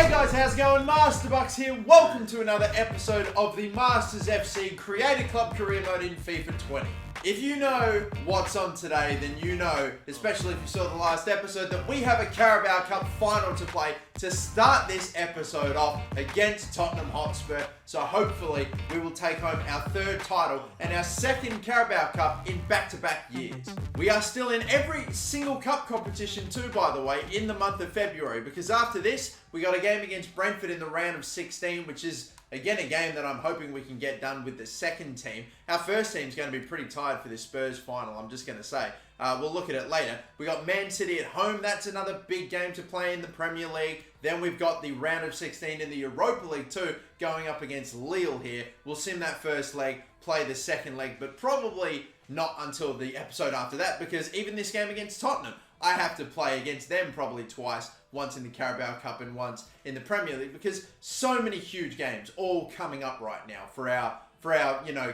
Hey guys, how's it going? Masterbucks here. Welcome to another episode of the Masters FC Creator Club Career Mode in FIFA 20. If you know what's on today, then you know, especially if you saw the last episode, that we have a Carabao Cup final to play to start this episode off against Tottenham Hotspur. So hopefully we will take home our third title and our second Carabao Cup in back-to-back years. We are still in every single cup competition too, by the way, in the month of February, because after this, we got a game against Brentford in the round of 16, which is again a game that I'm hoping we can get done with the second team. Our first team's going to be pretty tired for this Spurs final, I'm just going to say. We'll look at it later. We got Man City at home. That's another big game to play in the Premier League. Then we've got the round of 16 in the Europa League too, going up against Lille here. We'll sim that first leg, play the second leg, but probably not until the episode after that, because even this game against Tottenham, I have to play against them probably twice, once in the Carabao Cup and once in the Premier League, because so many huge games all coming up right now for our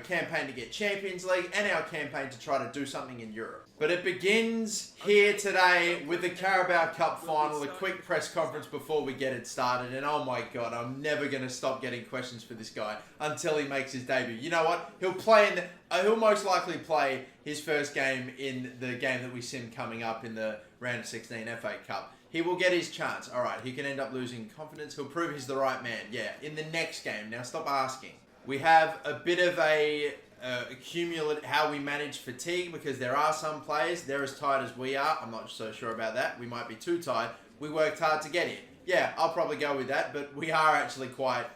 campaign to get Champions League and our campaign to try to do something in Europe. But it begins here today with the Carabao Cup final, a quick press conference before we get it started. And oh my God, I'm never going to stop getting questions for this guy until he makes his debut. You know what? He'll most likely play his first game in the game that we sim coming up in the round of 16 FA Cup. He will get his chance. All right, he can end up losing confidence. He'll prove he's the right man. Yeah, in the next game. Now stop asking. We have a bit of a accumulate how we manage fatigue, because there are some players, they're as tired as we are. I'm not so sure about that. We might be too tired. We worked hard to get here. Yeah, I'll probably go with that, but we are actually quite,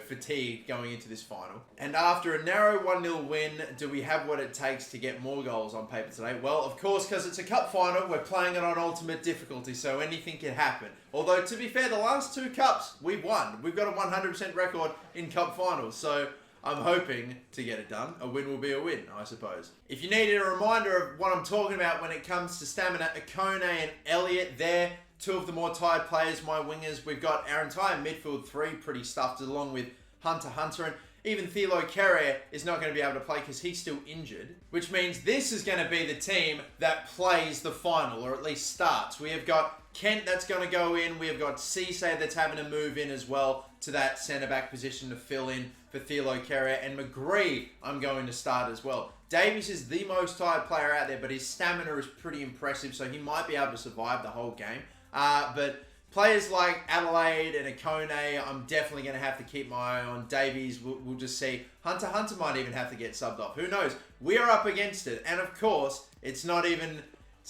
fatigued going into this final. And after a narrow 1-0 win, do we have what it takes to get more goals on paper today? Well, of course, because it's a cup final, we're playing it on ultimate difficulty, so anything can happen. Although, to be fair, the last two cups, we've won. We've got a 100% record in cup finals, so I'm hoping to get it done. A win will be a win, I suppose. If you needed a reminder of what I'm talking about when it comes to stamina, Akone and Elliott there, two of the more tired players, my wingers. We've got our entire midfield three pretty stuffed, along with Hunter, and even Thilo Kehrer is not going to be able to play because he's still injured, which means this is going to be the team that plays the final, or at least starts. We have got Kent that's going to go in. We have got Cisse that's having to move in as well to that centre-back position to fill in for Thilo Kehrer, and McGree I'm going to start as well. Davies is the most tired player out there, but his stamina is pretty impressive, so he might be able to survive the whole game. But players like Adelaide and Akone, I'm definitely going to have to keep my eye on. Davies, we'll just see. Hunter might even have to get subbed off. Who knows? We are up against it. And of course, it's not even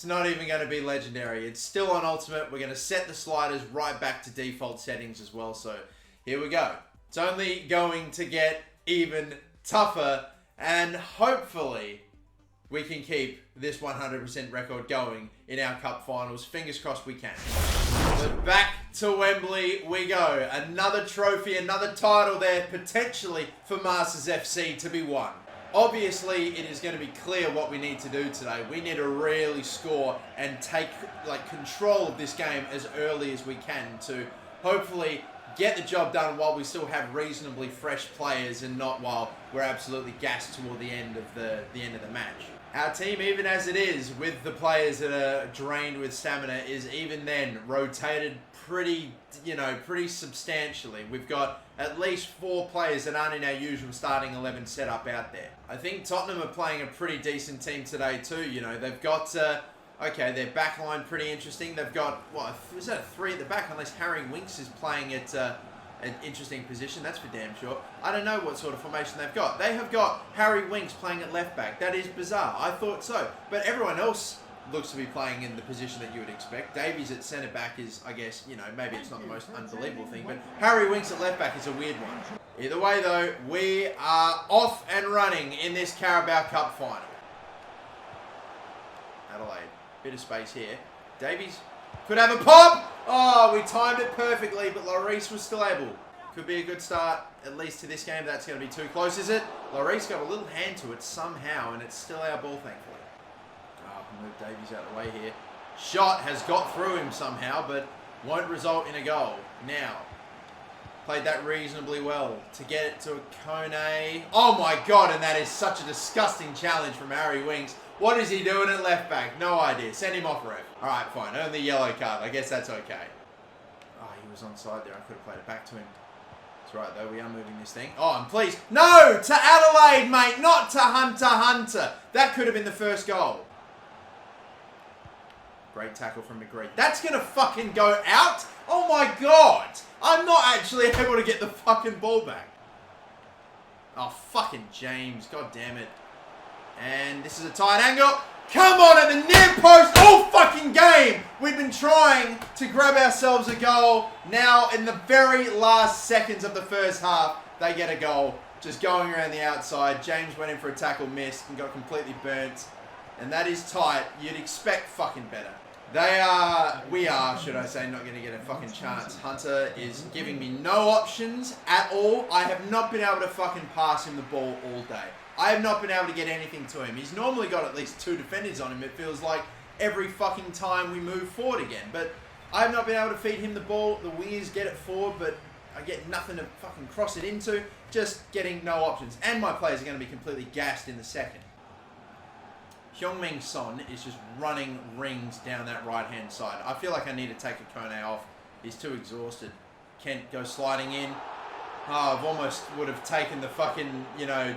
going to be legendary. It's still on ultimate. We're going to set the sliders right back to default settings as well. So here we go. It's only going to get even tougher, and hopefully we can keep this 100% record going in our cup finals. Fingers crossed we can. But back to Wembley we go. Another trophy, another title there, potentially for Masters FC to be won. Obviously, it is going to be clear what we need to do today. We need to really score and take control of this game as early as we can to hopefully get the job done while we still have reasonably fresh players, and not while we're absolutely gassed toward the end of the match. Our team, even as it is, with the players that are drained with stamina, is even then rotated pretty substantially. We've got at least 4 players that aren't in our usual starting 11 setup out there. I think Tottenham are playing a pretty decent team today too. They've got their back line pretty interesting. They've got, is that a 3 at the back? Unless Harry Winks is playing at an interesting position, that's for damn sure. I don't know what sort of formation they've got. They have got Harry Winks playing at left back. That is bizarre. I thought so. But everyone else looks to be playing in the position that you would expect. Davies at centre back is, I guess, maybe it's not the most unbelievable thing, but Harry Winks at left back is a weird one. Either way though, we are off and running in this Carabao Cup final. Adelaide. Bit of space here. Davies could have a pop! Oh, we timed it perfectly, but Lloris was still able. Could be a good start, at least to this game. That's going to be too close, is it? Lloris got a little hand to it somehow, and it's still our ball, thankfully. Oh, move Davies out of the way here. Shot has got through him somehow, but won't result in a goal. Now, played that reasonably well to get it to Akone. Oh my God, and that is such a disgusting challenge from Harry Winks. What is he doing at left back? No idea. Send him off, ref. All right, fine. Only yellow card. I guess that's okay. Oh, he he was onside there. I could have played it back to him. That's right, though. We are moving this thing. Oh, and please. No! To Adelaide, mate! Not to Hunter. That could have been the first goal. Great tackle from McGree. That's going to fucking go out? Oh, my God. I'm not actually able to get the fucking ball back. Oh, fucking James. God damn it. And this is a tight angle. Come on, at the near post all fucking game. We've been trying to grab ourselves a goal. Now, in the very last seconds of the first half, they get a goal. Just going around the outside. James went in for a tackle, missed, and got completely burnt. And that is tight. You'd expect fucking better. We are, should I say, not going to get a fucking chance. Hunter is giving me no options at all. I have not been able to fucking pass him the ball all day. I have not been able to get anything to him. He's normally got at least 2 defenders on him, it feels like, every fucking time we move forward again. But I have not been able to feed him the ball. The wingers get it forward, but I get nothing to fucking cross it into. Just getting no options. And my players are going to be completely gassed in the second. Heung-Min Son is just running rings down that right-hand side. I feel like I need to take a Kone off. He's too exhausted. Kent goes sliding in. Oh, I've almost would have taken the fucking,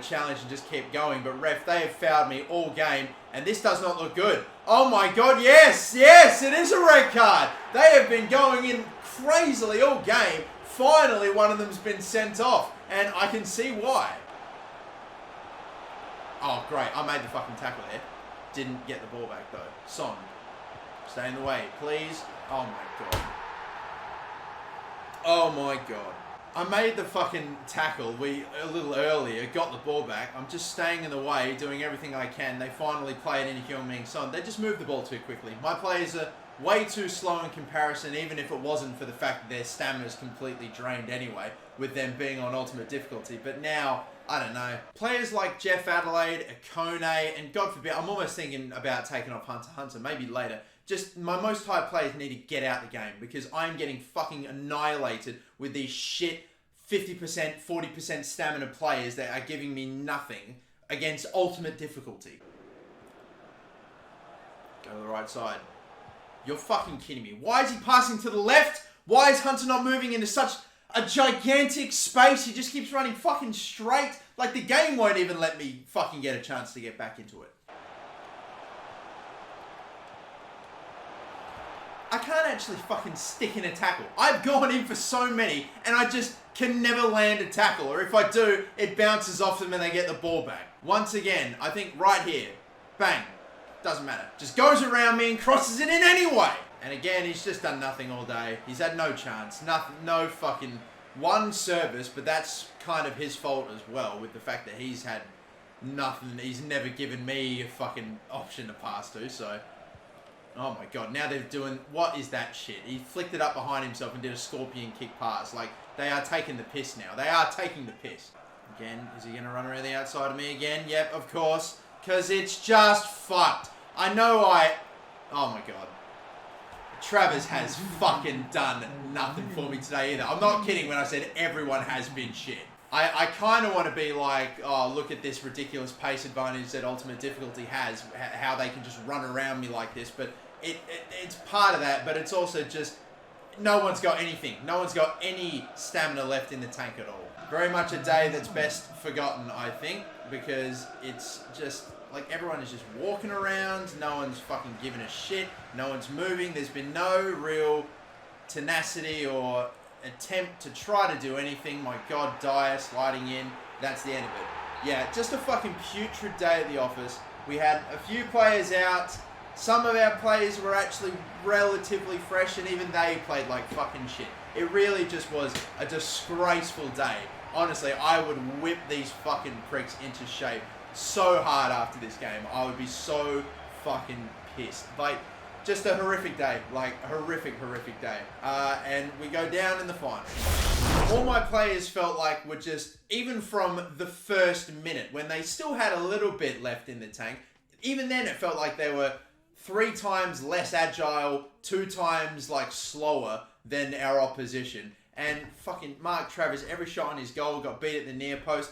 challenge and just kept going. But ref, they have fouled me all game. And this does not look good. Oh my God, yes, it is a red card. They have been going in crazily all game. Finally, one of them's been sent off. And I can see why. Oh, great. I made the fucking tackle there. Didn't get the ball back, though. Son, stay in the way, please. Oh, my God. Oh, my God. I made the fucking tackle a little earlier, got the ball back. I'm just staying in the way, doing everything I can. They finally play it into Heung-Min Son. They just moved the ball too quickly. My players are way too slow in comparison, even if it wasn't for the fact that their stamina is completely drained anyway, with them being on ultimate difficulty. But now, I don't know. Players like Jeff Adelaide, Kone, and God forbid, I'm almost thinking about taking off Hunter, maybe later. Just, my most hyped players need to get out the game because I'm getting fucking annihilated with these shit 50%, 40% stamina players that are giving me nothing against ultimate difficulty. Go to the right side. You're fucking kidding me. Why is he passing to the left? Why is Hunter not moving into such a gigantic space? He just keeps running fucking straight. Like the game won't even let me fucking get a chance to get back into it. I can't actually fucking stick in a tackle. I've gone in for so many and I just can never land a tackle. Or if I do, it bounces off them and they get the ball back. Once again, I think right here, bang, doesn't matter. Just goes around me and crosses it in anyway. And again, he's just done nothing all day. He's had no chance. Nothing, no fucking one service, but that's kind of his fault as well with the fact that he's had nothing. He's never given me a fucking option to pass to, so... Oh my God, now they're doing... What is that shit? He flicked it up behind himself and did a scorpion kick pass. Like, they are taking the piss now. They are taking the piss. Again, is he going to run around the outside of me again? Yep, of course. Because it's just fucked. I know Oh my God. Travers has fucking done nothing for me today either. I'm not kidding when I said everyone has been shit. I kind of want to be like, oh, look at this ridiculous pace advantage that Ultimate Difficulty has, how they can just run around me like this, but it's part of that, but it's also just, no one's got anything. No one's got any stamina left in the tank at all. Very much a day that's best forgotten, I think, because it's just, like, everyone is just walking around, no one's fucking giving a shit, no one's moving, there's been no real tenacity or attempt to try to do anything. My God, Dyer sliding in. That's the end of it. Yeah, just a fucking putrid day at the office. We had a few players out. Some of our players were actually relatively fresh, and even they played like fucking shit. It really just was a disgraceful day. Honestly, I would whip these fucking pricks into shape so hard after this game. I would be so fucking pissed. Like, just a horrific day, like a horrific day. And we go down in the final. All my players felt like were just, even from the first minute, when they still had a little bit left in the tank, even then it felt like they were 3 times less agile, 2 times like slower than our opposition. And fucking Mark Travers, every shot on his goal got beat at the near post.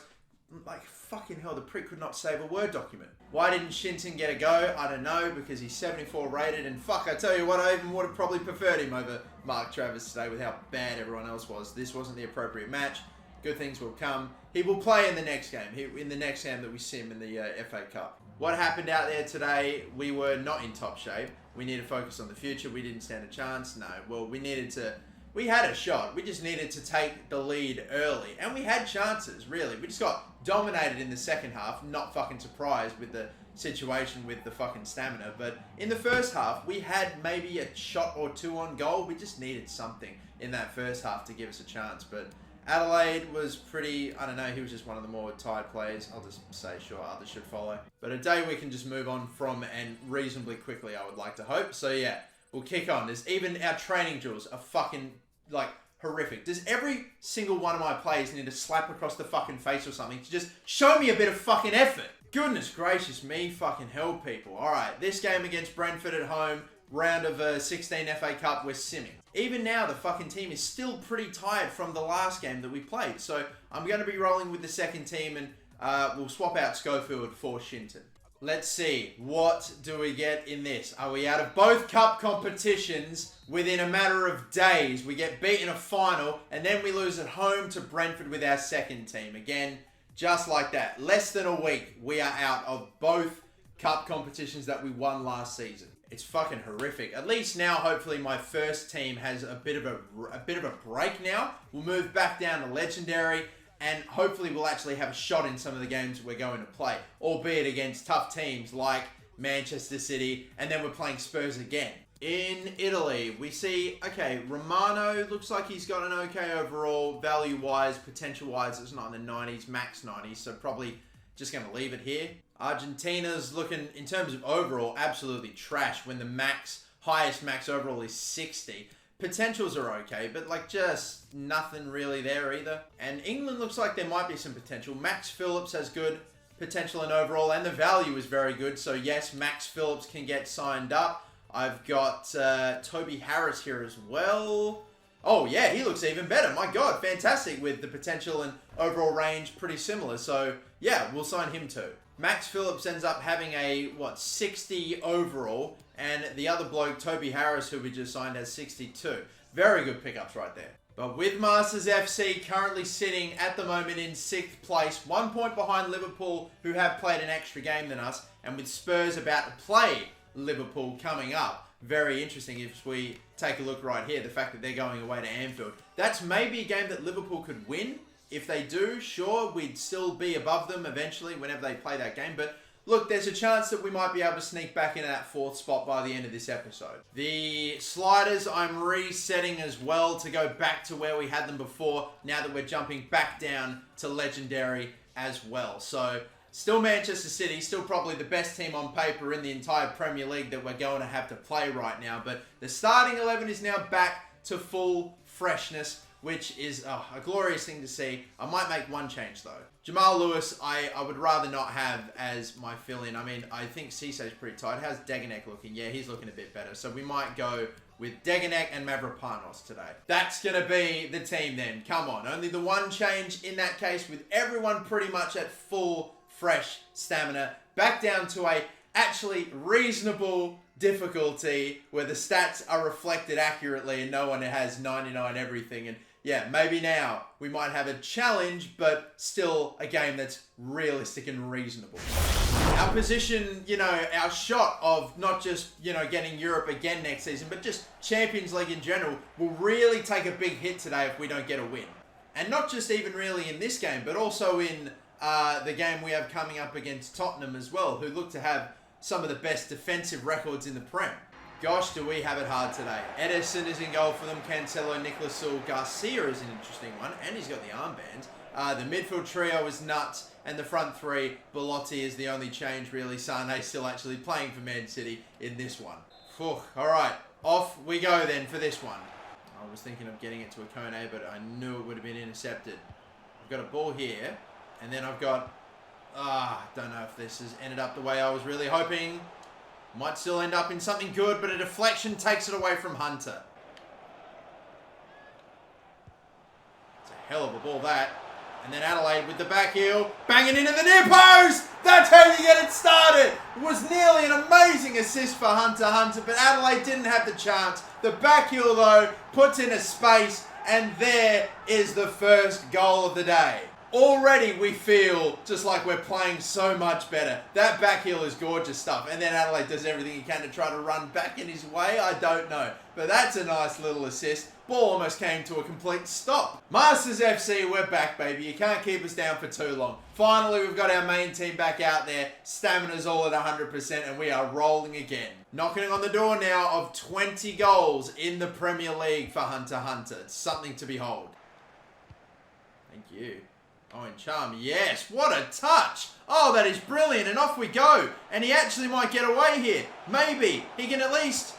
Like, fucking hell, the prick could not save a Word document. Why didn't Shinton get a go? I don't know, because he's 74 rated, and fuck, I tell you what, I even would have probably preferred him over Mark Travers today with how bad everyone else was. This wasn't the appropriate match. Good things will come. He will play in the next game, in the next game that we sim in the FA Cup. What happened out there today, we were not in top shape. We need to focus on the future. We didn't stand a chance. No, well, we had a shot. We just needed to take the lead early. And we had chances, really. We just got dominated in the second half. Not fucking surprised with the situation with the fucking stamina. But in the first half, we had maybe a shot or two on goal. We just needed something in that first half to give us a chance. But Adelaide was pretty, I don't know, he was just one of the more tired players. I'll just say, sure, others should follow. But a day we can just move on from, and reasonably quickly, I would like to hope. So yeah, we'll kick on. There's even our training drills are fucking, like, horrific. Does every single one of my players need to slap across the fucking face or something to just show me a bit of fucking effort? Goodness gracious me, fucking hell, people. Alright, this game against Brentford at home, round of 16 FA Cup, we're simming. Even now, the fucking team is still pretty tired from the last game that we played. So I'm going to be rolling with the second team, and we'll swap out Schofield for Shinton. Let's see, what do we get in this? Are we out of both cup competitions within a matter of days? We get beat in a final, and then we lose at home to Brentford with our second team. Again, just like that. Less than a week, we are out of both cup competitions that we won last season. It's fucking horrific. At least now, hopefully, my first team has a bit of a break now. We'll move back down to Legendary, and hopefully we'll actually have a shot in some of the games we're going to play, albeit against tough teams like Manchester City, and then we're playing Spurs again. In Italy, we see, okay, Romano looks like he's got an okay overall, value-wise, potential-wise, it's not in the 90s, max 90s, so probably just going to leave it here. Argentina's looking, in terms of overall, absolutely trash when the highest max overall is 60. Potentials are okay, but like just nothing really there either. And England looks like there might be some potential. Max Phillips has good potential in overall, and the value is very good. So yes, Max Phillips can get signed up. I've got Toby Harris here as well. Oh yeah, he looks even better. My God, fantastic with the potential and overall range pretty similar. So yeah, we'll sign him too. Max Phillips ends up having a, 60 overall, and the other bloke, Toby Harris, who we just signed, has 62. Very good pickups right there. But with Masters FC currently sitting at the moment in 6th place, 1 point behind Liverpool, who have played an extra game than us, and with Spurs about to play Liverpool coming up. Very interesting if we take a look right here, the fact that they're going away to Anfield. That's maybe a game that Liverpool could win. If they do, sure, we'd still be above them eventually whenever they play that game. But look, there's a chance that we might be able to sneak back into that 4th spot by the end of this episode. The sliders I'm resetting as well to go back to where we had them before, now that we're jumping back down to Legendary as well. So still Manchester City, still probably the best team on paper in the entire Premier League that we're going to have to play right now. But the starting 11 is now back to full freshness, which is a glorious thing to see. I might make one change though. Jamal Lewis, I would rather not have as my fill-in. I mean, I think Cisse's pretty tight. How's Deganek looking? Yeah, he's looking a bit better. So we might go with Deganek and Mavropanos today. That's going to be the team then. Come on. Only the one change in that case, with everyone pretty much at full, fresh stamina. Back down to a actually reasonable difficulty where the stats are reflected accurately and no one has 99 everything. And yeah, maybe now we might have a challenge, but still a game that's realistic and reasonable. Our position, our shot of not just, getting Europe again next season, but just Champions League in general will really take a big hit today if we don't get a win. And not just even really in this game, but also in the game we have coming up against Tottenham as well, who look to have some of the best defensive records in the Prem. Gosh, do we have it hard today. Ederson is in goal for them. Cancelo, Nicolas Saul, Garcia is an interesting one, and he's got the armband. The midfield trio is nuts, and the front three, Belotti is the only change really. Sane's still actually playing for Man City in this one. Whew. All right, off we go then for this one. I was thinking of getting it to a Kone, but I knew it would have been intercepted. I've got a ball here, and then I've got... don't know if this has ended up the way I was really hoping. Might still end up in something good, but a deflection takes it away from Hunter. It's a hell of a ball, that. And then Adelaide with the back heel, banging into the near post. That's how you get it started. It was nearly an amazing assist for Hunter Hunter, but Adelaide didn't have the chance. The back heel, though, puts in a space, and there is the first goal of the day. Already we feel just like we're playing so much better. That back heel is gorgeous stuff. And then Adelaide does everything he can to try to run back in his way. I don't know. But that's a nice little assist. Ball almost came to a complete stop. Masters FC, we're back, baby. You can't keep us down for too long. Finally, we've got our main team back out there. Stamina's all at 100% and we are rolling again. Knocking on the door now of 20 goals in the Premier League for Hunter Hunter. It's something to behold. Thank you. Owen Charm, yes, what a touch. Oh, that is brilliant, and off we go. And he actually might get away here. Maybe. He can at least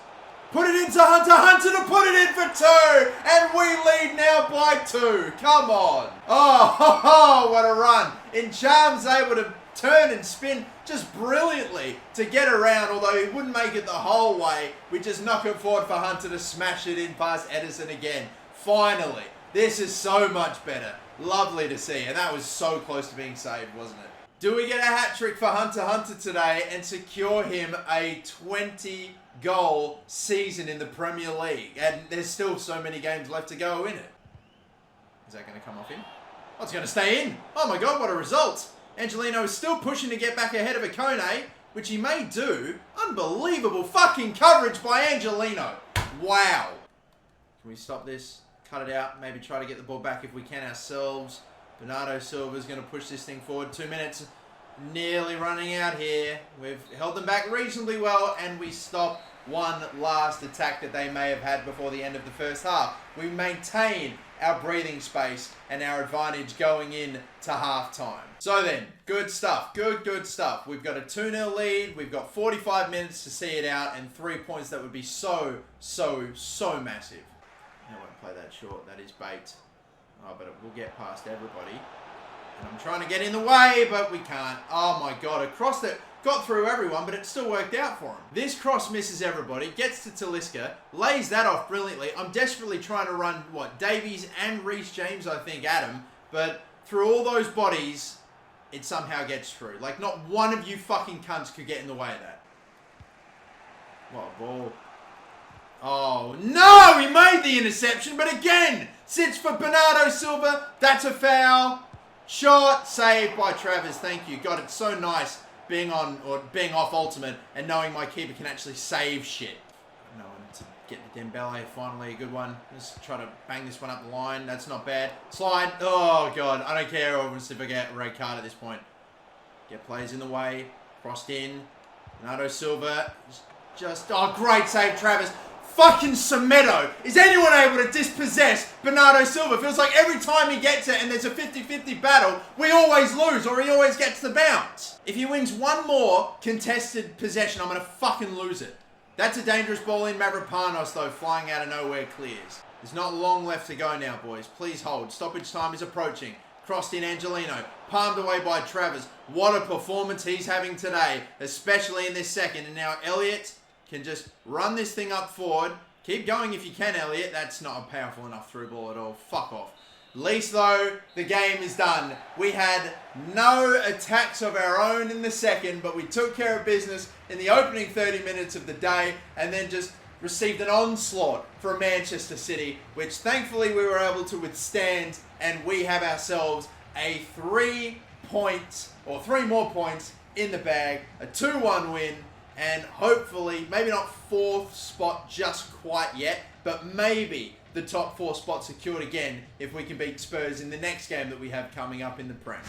put it into Hunter Hunter to put it in for 2. And we lead now by 2. Come on. Oh, what a run. And Charm's able to turn and spin just brilliantly to get around, although he wouldn't make it the whole way. We just knock it forward for Hunter to smash it in past Edison again. Finally. This is so much better. Lovely to see, and that was so close to being saved, wasn't it? Do we get a hat-trick for Hunter Hunter today and secure him a 20-goal season in the Premier League? And there's still so many games left to go in it. Is that going to come off him? Oh, it's going to stay in. Oh my God, what a result. Angelino is still pushing to get back ahead of Akone, which he may do. Unbelievable fucking coverage by Angelino. Wow. Can we stop this? Cut it out, maybe try to get the ball back if we can ourselves. Bernardo Silva's going to push this thing forward. 2 minutes nearly running out here. We've held them back reasonably well, and we stop one last attack that they may have had before the end of the first half. We maintain our breathing space and our advantage going in to half-time. So then, good stuff. Good stuff. We've got a 2-0 lead. We've got 45 minutes to see it out, and 3 points that would be so massive. I won't play that short. That is bait. Oh, but it will get past everybody. And I'm trying to get in the way, but we can't. Oh my God, a cross that got through everyone, but it still worked out for him. This cross misses everybody, gets to Talisca, lays that off brilliantly. I'm desperately trying to run, Davies and Reece James, I think, at him. But through all those bodies, it somehow gets through. Like, not one of you fucking cunts could get in the way of that. What a ball. Oh, no! He made the interception, but again, sits for Bernardo Silva. That's a foul. Shot, saved by Travers. Thank you. God, it's so nice being on, or being off ultimate and knowing my keeper can actually save shit. No one to get the Dembele, finally a good one. Just try to bang this one up the line. That's not bad. Slide. Oh, God. I don't care if I get a red card at this point. Get players in the way. Crossed in. Bernardo Silva. Oh, great save, Travers. Fucking Semedo. Is anyone able to dispossess Bernardo Silva? Feels like every time he gets it and there's a 50-50 battle, we always lose or he always gets the bounce. If he wins one more contested possession, I'm going to fucking lose it. That's a dangerous ball in. Mavropanos, though, flying out of nowhere clears. There's not long left to go now, boys. Please hold. Stoppage time is approaching. Crossed in Angelino. Palmed away by Travers. What a performance he's having today, especially in this second. And now Elliott can just run this thing up forward. Keep going if you can, Elliott. That's not a powerful enough through ball at all. Fuck off. At least, though, the game is done. We had no attacks of our own in the second, but we took care of business in the opening 30 minutes of the day and then just received an onslaught from Manchester City, which thankfully we were able to withstand, and we have ourselves a 3 more points in the bag, a 2-1 win. And hopefully, maybe not 4th spot just quite yet, but maybe the top 4 spot secured again if we can beat Spurs in the next game that we have coming up in the Prem.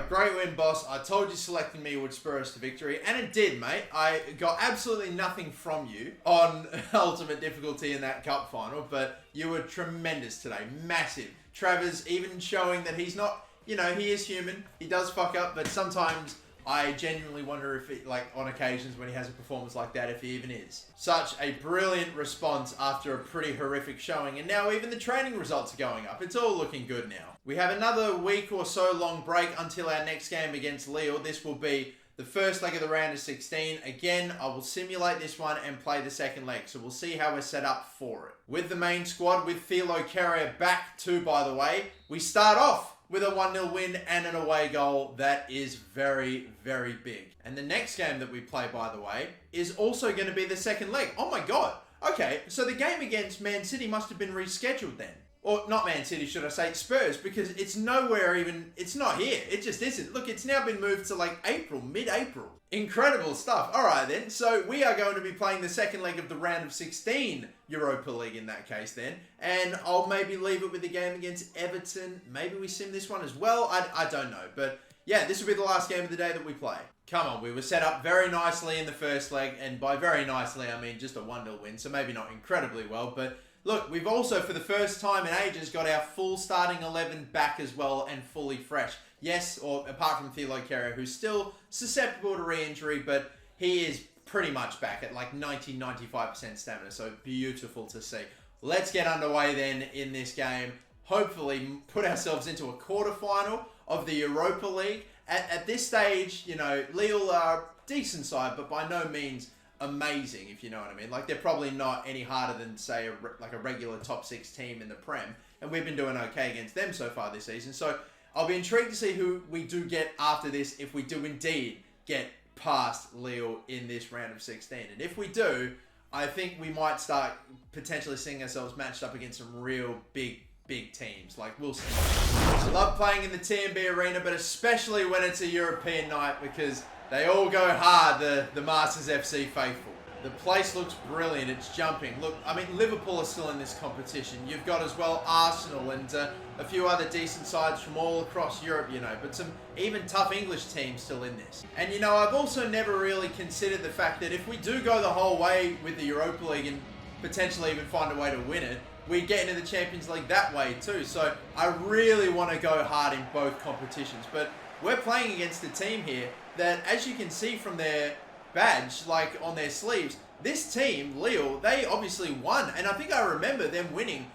Great win, boss. I told you selecting me would spur us to victory, and it did, mate. I got absolutely nothing from you on ultimate difficulty in that cup final, but you were tremendous today. Massive. Travers even showing that he's not, he is human. He does fuck up, but sometimes I genuinely wonder if it, on occasions when he has a performance like that, if he even is. Such a brilliant response after a pretty horrific showing, and now even the training results are going up. It's all looking good now. We have another week or so long break until our next game against Lille. This will be the first leg of the round of 16. Again, I will simulate this one and play the second leg, so we'll see how we're set up for it. With the main squad, with Thilo Carrier back too, by the way, we start off with a 1-0 win and an away goal. That is very, very big. And the next game that we play, by the way, is also going to be the second leg. Oh my God. Okay, so the game against Man City must have been rescheduled then. Or not Man City, should I say, Spurs, because it's nowhere even, it's not here. It just isn't. Look, it's now been moved to like April, mid-April. Incredible stuff. All right then, so we are going to be playing the second leg of the round of 16 Europa League in that case then. And I'll maybe leave it with the game against Everton. Maybe we sim this one as well. I don't know. But yeah, this will be the last game of the day that we play. Come on, we were set up very nicely in the first leg. And by very nicely, I mean just a 1-0 win. So maybe not incredibly well, but look, we've also, for the first time in ages, got our full starting 11 back as well and fully fresh. Yes, or apart from Thilo Kehrer, who's still susceptible to re-injury, but he is pretty much back at like 90-95% stamina, so beautiful to see. Let's get underway then in this game. Hopefully put ourselves into a quarterfinal of the Europa League. At this stage, you know, Lille are a decent side, but by no means amazing, if you know what I mean. Like, they're probably not any harder than, say, a regular top 6 team in the Prem, and we've been doing okay against them so far this season. So I'll be intrigued to see who we do get after this, if we do indeed get past Lille in this round of 16. And if we do, I think we might start potentially seeing ourselves matched up against some real big teams. Like, we'll see. I love playing in the TMB arena, but especially when it's a European night, because they all go hard, the Masters FC faithful. The place looks brilliant. It's jumping. Look, I mean, Liverpool are still in this competition. You've got as well Arsenal and a few other decent sides from all across Europe, you know, but some even tough English teams still in this. And, you know, I've also never really considered the fact that if we do go the whole way with the Europa League and potentially even find a way to win it, we get into the Champions League that way too. So I really want to go hard in both competitions. But we're playing against a team here that, as you can see from their badge, like on their sleeves, this team, Lille, they obviously won. And I think I remember them winning,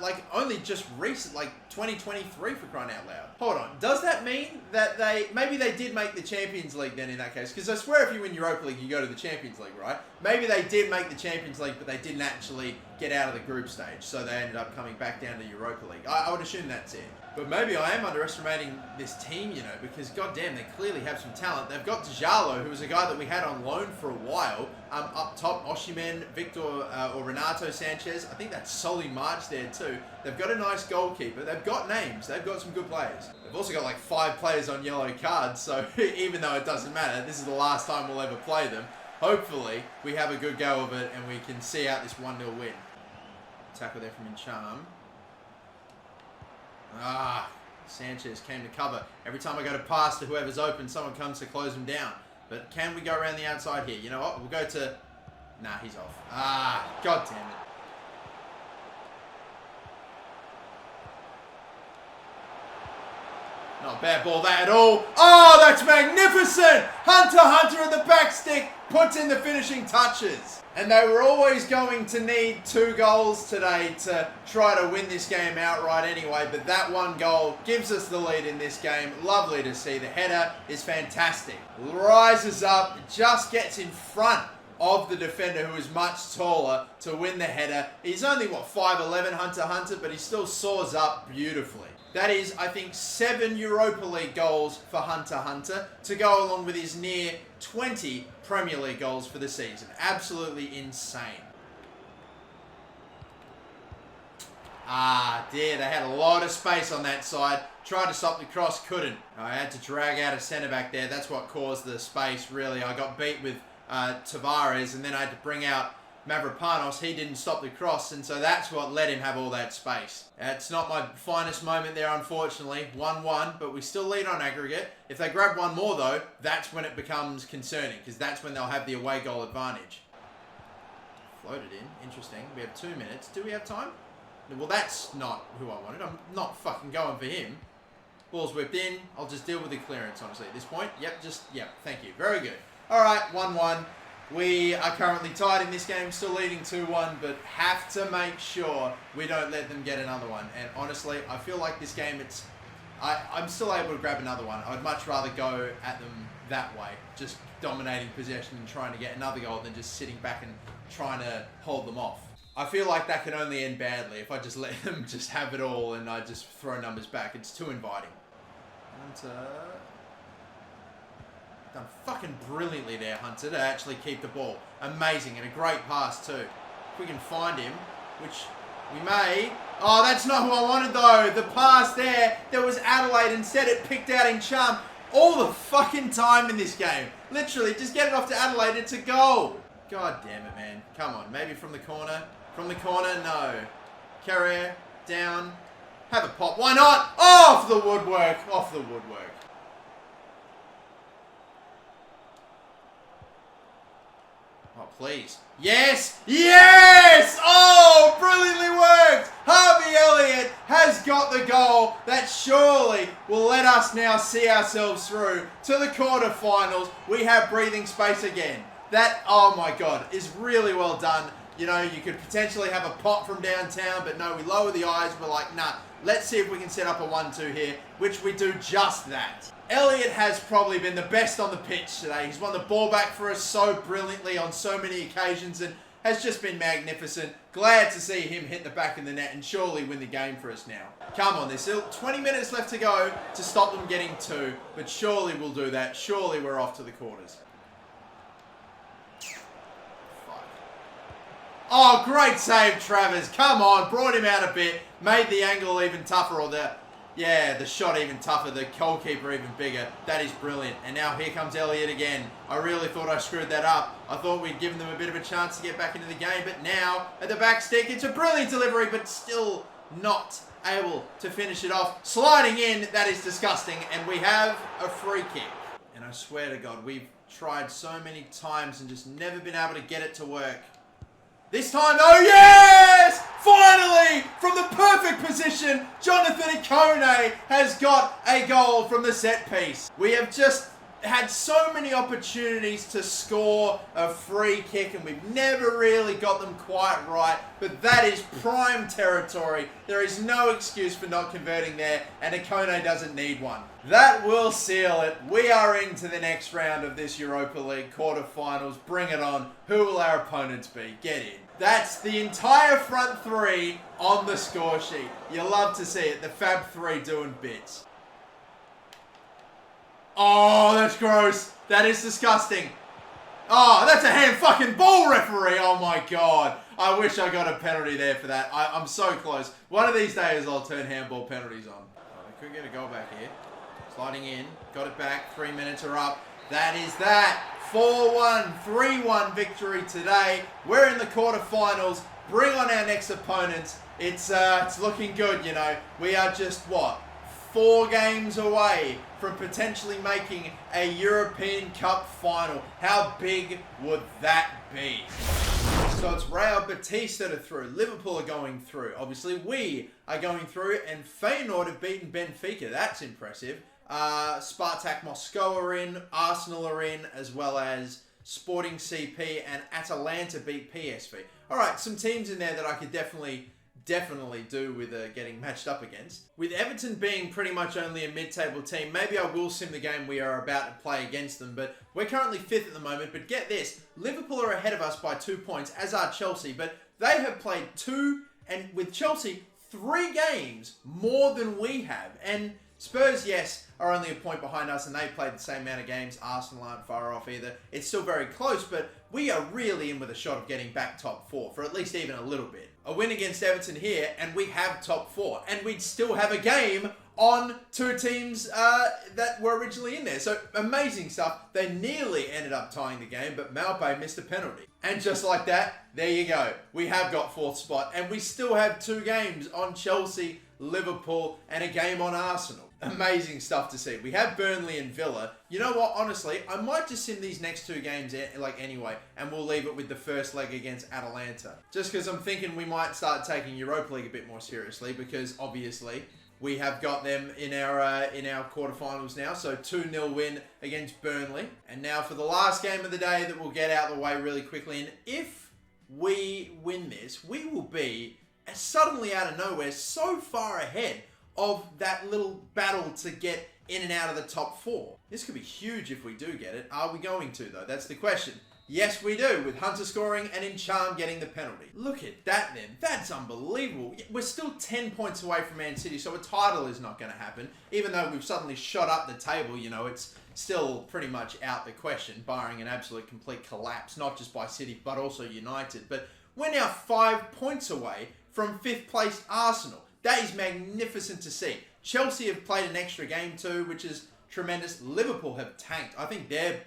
like only just recent, like 2023 for crying out loud. Hold on, does that mean that maybe they did make the Champions League then in that case? Because I swear if you win Europa League, you go to the Champions League, right? Maybe they did make the Champions League, but they didn't actually get out of the group stage. So they ended up coming back down to Europa League. I would assume that's it. But maybe I am underestimating this team, you know, because goddamn, they clearly have some talent. They've got Djalo, who was a guy that we had on loan for a while. Up top, Osimhen, Victor or Renato Sanchez. I think that's Solly March there too. They've got a nice goalkeeper. They've got names. They've got some good players. They've also got like 5 players on yellow cards. So even though it doesn't matter, this is the last time we'll ever play them. Hopefully, we have a good go of it and we can see out this 1-0 win. Tackle there from Incham. Sanchez came to cover. Every time I go to pass to whoever's open, someone comes to close him down. But can we go around the outside here? You know what? We'll go to... Nah, he's off. God damn it. Not a bad ball that at all. Oh, that's magnificent! Hunter at the back stick puts in the finishing touches. And they were always going to need 2 goals today to try to win this game outright anyway. But that 1 goal gives us the lead in this game. Lovely to see. The header is fantastic. Rises up, just gets in front of the defender, who is much taller, to win the header. He's only, what, 5'11", Hunter, but he still soars up beautifully. That is, I think, 7 Europa League goals for Hunter to go along with his near 20 Premier League goals for the season. Absolutely insane. Dear, they had a lot of space on that side. Tried to stop the cross, couldn't. I had to drag out a centre-back there. That's what caused the space, really. I got beat with Tavares, and then I had to bring out Mavropanos. He didn't stop the cross, and so that's what let him have all that space. It's not my finest moment there, unfortunately. 1-1, but we still lead on aggregate. If they grab 1 more, though, that's when it becomes concerning, because that's when they'll have the away goal advantage. Floated in. Interesting. We have 2 minutes. Do we have time? Well, that's not who I wanted. I'm not fucking going for him. Ball's whipped in. I'll just deal with the clearance, honestly, at this point. Yep, thank you. Very good. All right, 1-1. We are currently tied in this game, still leading 2-1, but have to make sure we don't let them get another one. And honestly, I feel like this game, I'm still able to grab another one. I'd much rather go at them that way, just dominating possession and trying to get another goal than just sitting back and trying to hold them off. I feel like that can only end badly if I just let them just have it all and I just throw numbers back. It's too inviting. Hunter. Done fucking brilliantly there, Hunter, to actually keep the ball. Amazing, and a great pass too. If we can find him, which we may. Oh, that's not who I wanted though. The pass there was Adelaide. Instead it picked out in Chum all the fucking time in this game. Literally, just get it off to Adelaide. It's a goal. God damn it, man. Come on, maybe from the corner. From the corner, no. Carrier, down. Have a pop. Why not? Off the woodwork. Off the woodwork. Oh, please. Yes! Yes! Oh, brilliantly worked! Harvey Elliott has got the goal that surely will let us now see ourselves through to the quarterfinals. We have breathing space again. That, oh my God, is really well done. You know, you could potentially have a pop from downtown, but no, we lower the eyes. We're like, nah, let's see if we can set up a 1-2 here, which we do just that. Elliott has probably been the best on the pitch today. He's won the ball back for us so brilliantly on so many occasions and has just been magnificent. Glad to see him hit the back of the net and surely win the game for us now. Come on, there's still 20 minutes left to go to stop them getting 2, but surely we'll do that. Surely we're off to the quarters. Oh, great save, Travers. Come on, brought him out a bit, made the angle even tougher, or the shot even tougher, the goalkeeper even bigger. That is brilliant. And now here comes Elliott again. I really thought I screwed that up. I thought we'd given them a bit of a chance to get back into the game, but now at the back stick, it's a brilliant delivery, but still not able to finish it off. Sliding in, that is disgusting, and we have a free kick. And I swear to God, we've tried so many times and just never been able to get it to work. This time, oh yes! Finally, from the perfect position, Jonathan Ikone has got a goal from the set piece. We have just had so many opportunities to score a free kick and we've never really got them quite right, but that is prime territory. There is no excuse for not converting there, and Ikone doesn't need one. That will seal it. We are into the next round of this Europa League quarterfinals. Bring it on. Who will our opponents be? Get in. That's the entire front three on the score sheet. You love to see it. The Fab Three doing bits. Oh, that's gross. That is disgusting. Oh, that's a hand fucking ball, referee. Oh my God. I wish I got a penalty there for that. I'm so close. One of these days I'll turn handball penalties on. Oh, they could get a goal back here. Sliding in. Got it back. 3 minutes are up. That is that. 4-1, 3-1 victory today. We're in the quarterfinals. Bring on our next opponents. It's looking good, you know. We are just, what, 4 games away from potentially making a European Cup final. How big would that be? So it's Real Betis that are through. Liverpool are going through. Obviously, we are going through, and Feyenoord have beaten Benfica. That's impressive. Spartak Moscow are in, Arsenal are in, as well as Sporting CP and Atalanta beat PSV. Alright, some teams in there that I could definitely do with getting matched up against. With Everton being pretty much only a mid-table team, maybe I will sim the game we are about to play against them, but we're currently 5th at the moment. But get this, Liverpool are ahead of us by 2 points, as are Chelsea, but they have played 2, and with Chelsea, 3 games more than we have. And Spurs, yes, are only a point behind us, and they played the same amount of games. Arsenal aren't far off either. It's still very close, but we are really in with a shot of getting back top 4, for at least even a little bit. A win against Everton here, and we have top 4, and we'd still have a game on 2 teams that were originally in there. So amazing stuff. They nearly ended up tying the game, but Maupay missed a penalty. And just like that, there you go. We have got 4th spot, and we still have 2 games on Chelsea, Liverpool, and a game on Arsenal. Amazing stuff to see. We have Burnley and Villa. You know what? Honestly, I might just sim these next 2 games anyway, and we'll leave it with the first leg against Atalanta. Just because I'm thinking we might start taking Europa League a bit more seriously, because obviously we have got them in our quarterfinals now. So 2-0 win against Burnley. And now for the last game of the day that we'll get out of the way really quickly. And if we win this, we will be suddenly out of nowhere so far ahead of that little battle to get in and out of the top 4. This could be huge if we do get it. Are we going to, though? That's the question. Yes, we do, with Hunter scoring and Incham getting the penalty. Look at that then. That's unbelievable. We're still 10 points away from Man City, so a title is not going to happen. Even though we've suddenly shot up the table, you know, it's still pretty much out the question, barring an absolute complete collapse, not just by City, but also United. But we're now 5 points away from 5th placed Arsenal. That is magnificent to see. Chelsea have played an extra game too, which is tremendous. Liverpool have tanked. I think they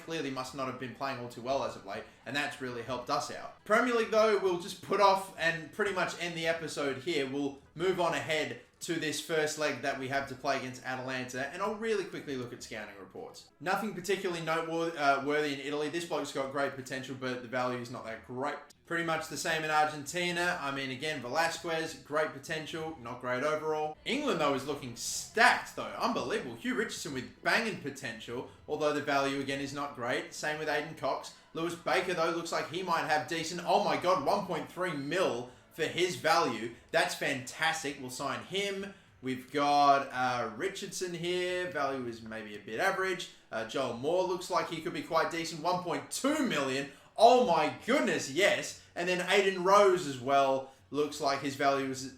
clearly must not have been playing all too well as of late, and that's really helped us out. Premier League, though, we'll just put off and pretty much end the episode here. We'll move on ahead to this first leg that we have to play against Atalanta, and I'll really quickly look at scouting reports. Nothing particularly noteworthy in Italy. This bloke's got great potential, but the value is not that great. Pretty much the same in Argentina. I mean, again, Velasquez, great potential, not great overall. England, though, is looking stacked, though. Unbelievable. Hugh Richardson with banging potential, although the value, again, is not great. Same with Aiden Cox. Lewis Baker, though, looks like he might have decent. Oh, my God, 1.3 mil for his value. That's fantastic. We'll sign him. We've got Richardson here. Value is maybe a bit average. Joel Moore looks like he could be quite decent. 1.2 million. Oh my goodness, yes. And then Aiden Rose as well. Looks like his value is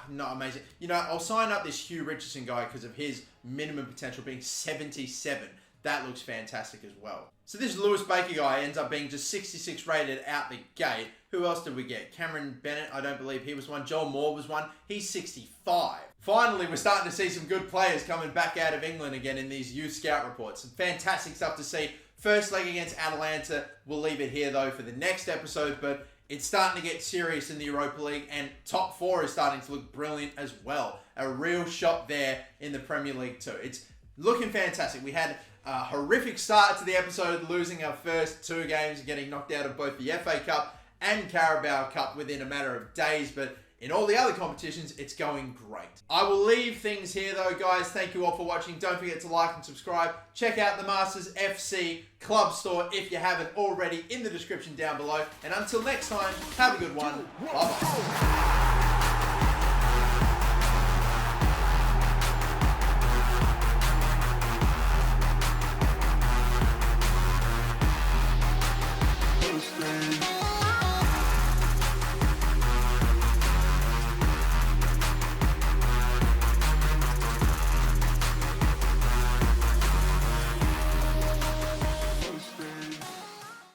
not amazing. You know, I'll sign up this Hugh Richardson guy because of his minimum potential being 77. That looks fantastic as well. So this Lewis Baker guy ends up being just 66 rated out the gate. Who else did we get? Cameron Bennett, I don't believe he was one. Joel Moore was one. He's 65. Finally, we're starting to see some good players coming back out of England again in these youth scout reports. Some fantastic stuff to see. First leg against Atalanta. We'll leave it here, though, for the next episode, but it's starting to get serious in the Europa League, and top 4 is starting to look brilliant as well. A real shot there in the Premier League, too. It's looking fantastic. We had a horrific start to the episode, losing our first 2 games and getting knocked out of both the FA Cup and Carabao Cup within a matter of days, but in all the other competitions, it's going great. I will leave things here though, guys. Thank you all for watching. Don't forget to like and subscribe. Check out the Masters FC Club Store if you haven't already in the description down below. And until next time, have a good one. Bye-bye.